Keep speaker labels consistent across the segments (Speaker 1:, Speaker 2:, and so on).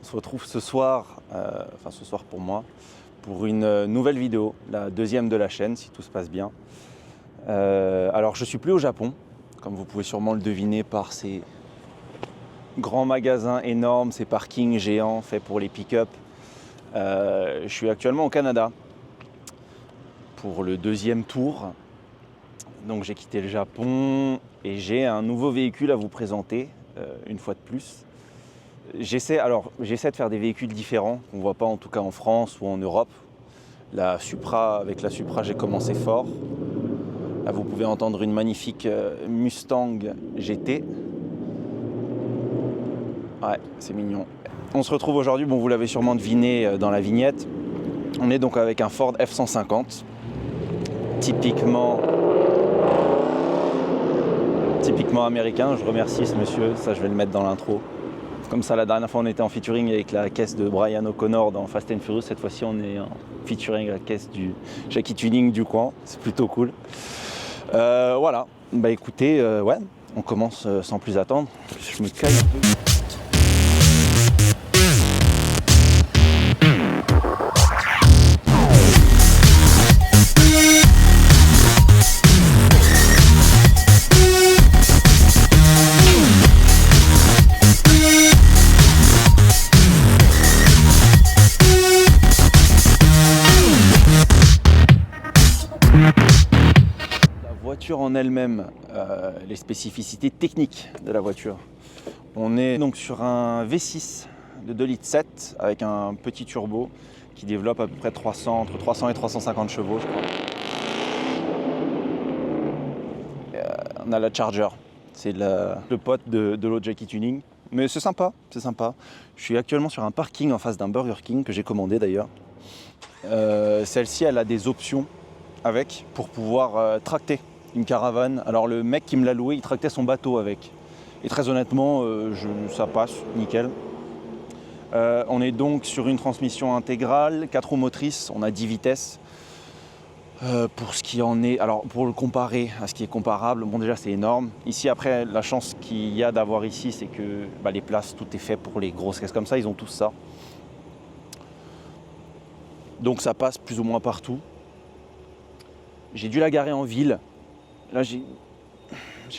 Speaker 1: On se retrouve ce soir, enfin ce soir pour moi, pour une nouvelle vidéo, la deuxième de la chaîne si tout se passe bien. Alors je suis plus au Japon, comme vous pouvez sûrement le deviner par ces grands magasins énormes, ces parkings géants faits pour les pick-up. Je suis actuellement au Canada pour le deuxième tour. Donc j'ai quitté le Japon et j'ai un nouveau véhicule à vous présenter, une fois de plus. J'essaie de faire des véhicules différents, qu'on ne voit pas en tout cas en France ou en Europe. Avec la Supra, j'ai commencé fort. Là, vous pouvez entendre une magnifique Mustang GT. Ouais, c'est mignon. On se retrouve aujourd'hui, bon, vous l'avez sûrement deviné dans la vignette. On est donc avec un Ford F-150, typiquement américain. Je remercie ce monsieur, ça je vais le mettre dans l'intro. Comme ça, la dernière fois on était en featuring avec la caisse de Brian O'Connor dans Fast and Furious. Cette fois-ci on est en featuring avec la caisse du Jackie Tuning du coin. C'est plutôt cool. Voilà, bah écoutez, ouais, on commence sans plus attendre. Je me caille un peu. En elle-même, les spécificités techniques de la voiture. On est donc sur un V6 de 2,7 litres avec un petit turbo qui développe à peu près entre 300 et 350 chevaux, je crois. On a la Charger, c'est le pote de l'autre Jackie Tuning, mais c'est sympa, c'est sympa. Je suis actuellement sur un parking en face d'un Burger King que j'ai commandé d'ailleurs. Celle-ci, elle a des options avec pour pouvoir tracter une caravane. Alors le mec qui me l'a loué, il tractait son bateau avec. Et très honnêtement, ça passe, nickel. On est donc sur une transmission intégrale, 4 roues motrices, on a 10 vitesses. Pour ce qui en est, alors pour le comparer à ce qui est comparable, bon déjà c'est énorme. Ici après, la chance qu'il y a d'avoir ici, c'est que les places, tout est fait pour les grosses caisses comme ça, ils ont tous ça. Donc ça passe plus ou moins partout. J'ai dû la garer en ville. Là, j'ai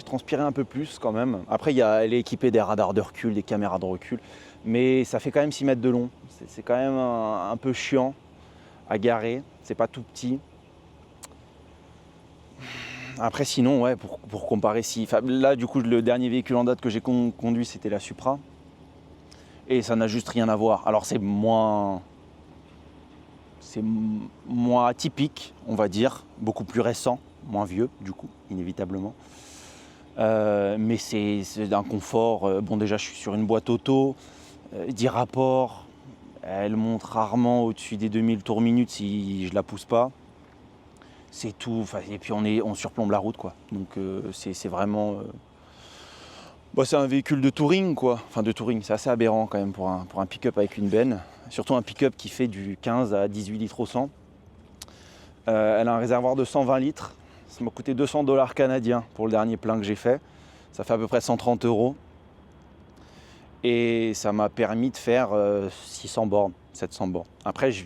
Speaker 1: transpiré un peu plus quand même. Après, elle est équipée des radars de recul, des caméras de recul. Mais ça fait quand même 6 mètres de long. C'est quand même un peu chiant à garer. C'est pas tout petit. Après, sinon, ouais, pour comparer, là, du coup, le dernier véhicule en date que j'ai conduit, c'était la Supra. Et ça n'a juste rien à voir. Alors, c'est moins atypique, on va dire. Beaucoup plus récent. Moins vieux du coup, inévitablement. Mais c'est d'un confort. Bon, déjà je suis sur une boîte auto, 10 rapports, elle monte rarement au-dessus des 2000 tours minute si je la pousse pas. C'est tout, et puis on surplombe la route quoi. Donc c'est vraiment... c'est un véhicule de touring quoi. Enfin de touring, c'est assez aberrant quand même pour un pick-up avec une benne. Surtout un pick-up qui fait du 15 à 18 litres au 100. Elle a un réservoir de 120 litres. Ça m'a coûté 200 $ canadiens pour le dernier plein que j'ai fait. Ça fait à peu près 130 €. Et ça m'a permis de faire 600 bornes, 700 bornes. Après, je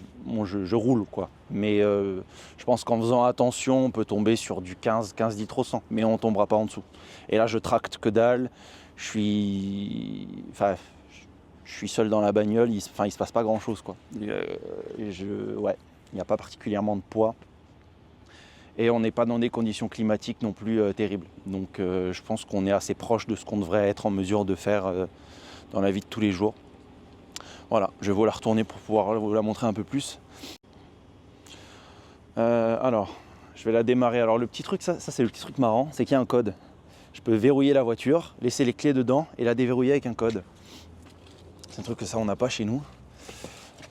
Speaker 1: roule quoi. Mais je pense qu'en faisant attention, on peut tomber sur du 15 litres au 100. Mais on ne tombera pas en dessous. Et là, je tracte que dalle. Je suis seul dans la bagnole. Il se passe pas grand chose quoi. Ouais, il n'y a pas particulièrement de poids. Et on n'est pas dans des conditions climatiques non plus terribles. Donc je pense qu'on est assez proche de ce qu'on devrait être en mesure de faire dans la vie de tous les jours. Voilà, je vais vous la retourner pour pouvoir vous la montrer un peu plus. Alors, je vais la démarrer. Alors le petit truc, ça c'est le petit truc marrant, c'est qu'il y a un code. Je peux verrouiller la voiture, laisser les clés dedans et la déverrouiller avec un code. C'est un truc que ça on n'a pas chez nous.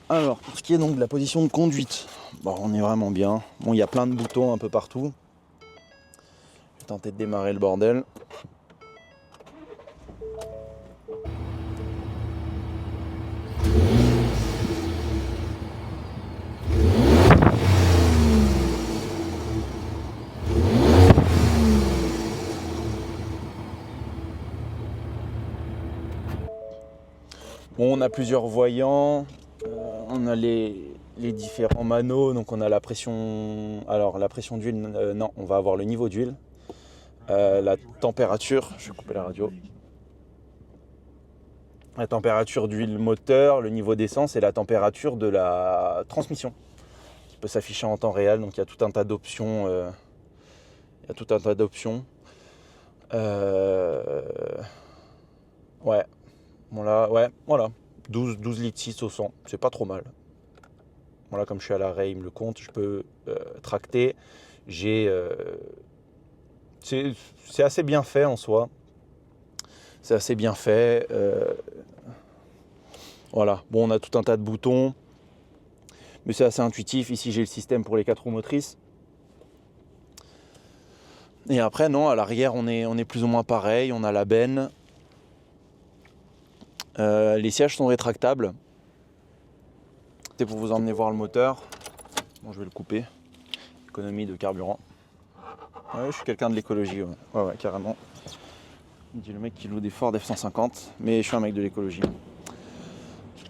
Speaker 1: Alors, pour ce qui est donc de la position de conduite, on est vraiment bien. Bon, il y a plein de boutons un peu partout. Je vais tenter de démarrer le bordel. Bon, on a plusieurs voyants, on a les différents manos, donc on a la pression. Alors la pression d'huile, non, on va avoir le niveau d'huile, la température, je vais couper la radio. La température d'huile moteur, le niveau d'essence et la température de la transmission qui peut s'afficher en temps réel. Donc il y a tout un tas d'options. Ouais, bon là, ouais, voilà. 12 litres 6 au 100, c'est pas trop mal. Voilà, comme je suis à l'arrêt, il me le compte, je peux tracter. C'est assez bien fait en soi. C'est assez bien fait. Voilà, bon, on a tout un tas de boutons, mais c'est assez intuitif. Ici, j'ai le système pour les 4 roues motrices. Et après, non, à l'arrière, on est plus ou moins pareil. On a la benne. Les sièges sont rétractables. C'est pour vous emmener voir le moteur. Bon, je vais le couper. Économie de carburant. Ouais, je suis quelqu'un de l'écologie, ouais, carrément. Il dit le mec qui loue des Ford F-150, mais je suis un mec de l'écologie.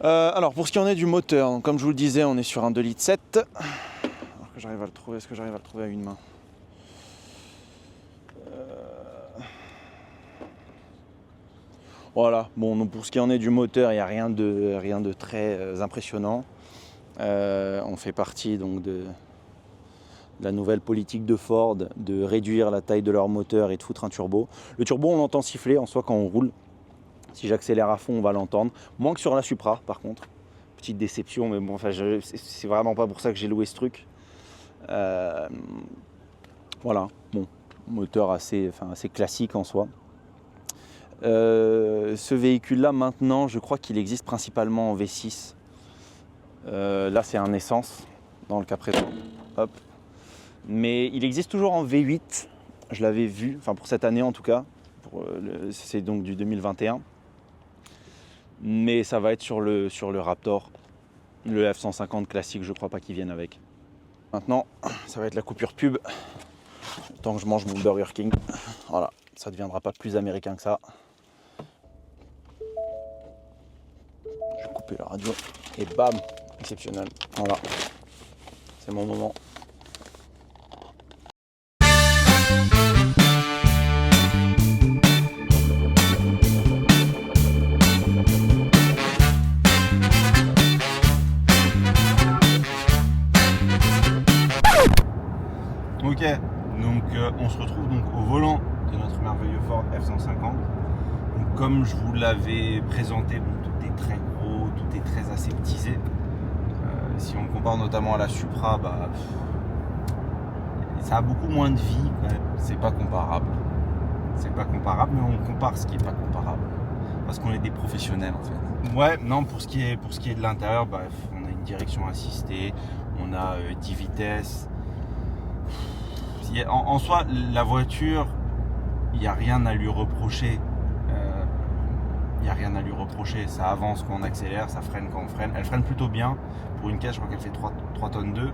Speaker 1: Alors, pour ce qui en est du moteur, donc, comme je vous le disais, on est sur un 2,7 litres. Alors que j'arrive à le trouver, est-ce que j'arrive à le trouver à une main? Voilà, bon, donc pour ce qui en est du moteur, il n'y a rien de très impressionnant. On fait partie donc de la nouvelle politique de Ford de réduire la taille de leur moteur et de foutre un turbo. Le turbo, on l'entend siffler en soi quand on roule. Si j'accélère à fond, on va l'entendre. Moins que sur la Supra, par contre. Petite déception, mais bon, enfin, c'est vraiment pas pour ça que j'ai loué ce truc. Voilà, bon, moteur assez classique en soi. Ce véhicule-là, maintenant, je crois qu'il existe principalement en V6. Là, c'est un essence, dans le cas présent. Hop. Mais il existe toujours en V8. Je l'avais vu, enfin pour cette année en tout cas. C'est donc du 2021. Mais ça va être sur le Raptor. Le F-150 classique, je crois pas qu'il vienne avec. Maintenant, ça va être la coupure pub. Tant que je mange mon Burger King. Voilà, ça ne deviendra pas plus américain que ça. Je vais couper la radio. Et bam, exceptionnel. Voilà, c'est mon moment. Ok, donc on se retrouve donc au volant de notre merveilleux Ford F-150. Donc, comme je vous l'avais présenté, bon, tout est très gros, tout est très aseptisé. Si on compare notamment à la Supra, bah, ça a beaucoup moins de vie quand même. C'est pas comparable. C'est pas comparable, mais on compare ce qui est pas comparable. Parce qu'on est des professionnels en fait. Ouais, non, pour ce qui est de l'intérieur, bah, on a une direction assistée, on a 10 vitesses. En soi, la voiture, il n'y a rien à lui reprocher. Il n'y a rien à lui reprocher. Ça avance quand on accélère, ça freine quand on freine. Elle freine plutôt bien. Pour une caisse, je crois qu'elle fait 3 tonnes 2.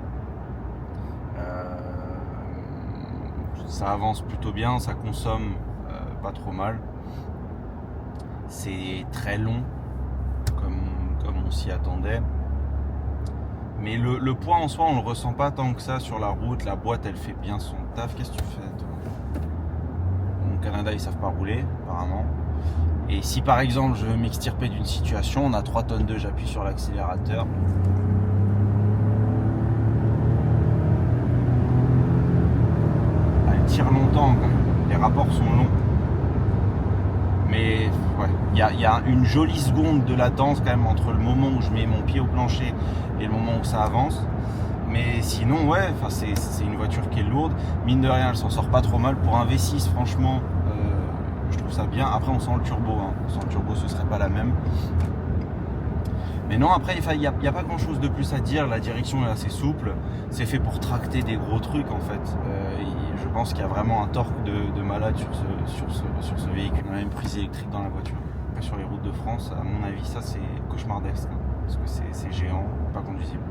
Speaker 1: Ça avance plutôt bien, ça consomme pas trop mal. C'est très long, comme on s'y attendait. Mais le poids en soi, on le ressent pas tant que ça sur la route. La boîte, elle fait bien son taf. Qu'est-ce que tu fais, toi? Au Canada, ils savent pas rouler, apparemment. Et si par exemple, je veux m'extirper d'une situation, on a 3 tonnes 2, j'appuie sur l'accélérateur. Elle tire longtemps, quand même. Les rapports sont longs. Mais ouais, il y a une jolie seconde de latence quand même entre le moment où je mets mon pied au plancher et le moment où ça avance. Mais sinon, ouais, c'est une voiture qui est lourde. Mine de rien, elle s'en sort pas trop mal. Pour un V6, franchement, je trouve ça bien. Après, on sent le turbo. Sans le turbo, ce serait pas la même. Mais non, après, il n'y a pas grand chose de plus à dire. La direction est assez souple. C'est fait pour tracter des gros trucs en fait. Je pense qu'il y a vraiment un torque de malade sur ce véhicule. On a même prise électrique dans la voiture. Après, sur les routes de France, à mon avis, ça c'est cauchemardesque. Parce que c'est géant, pas conduisible.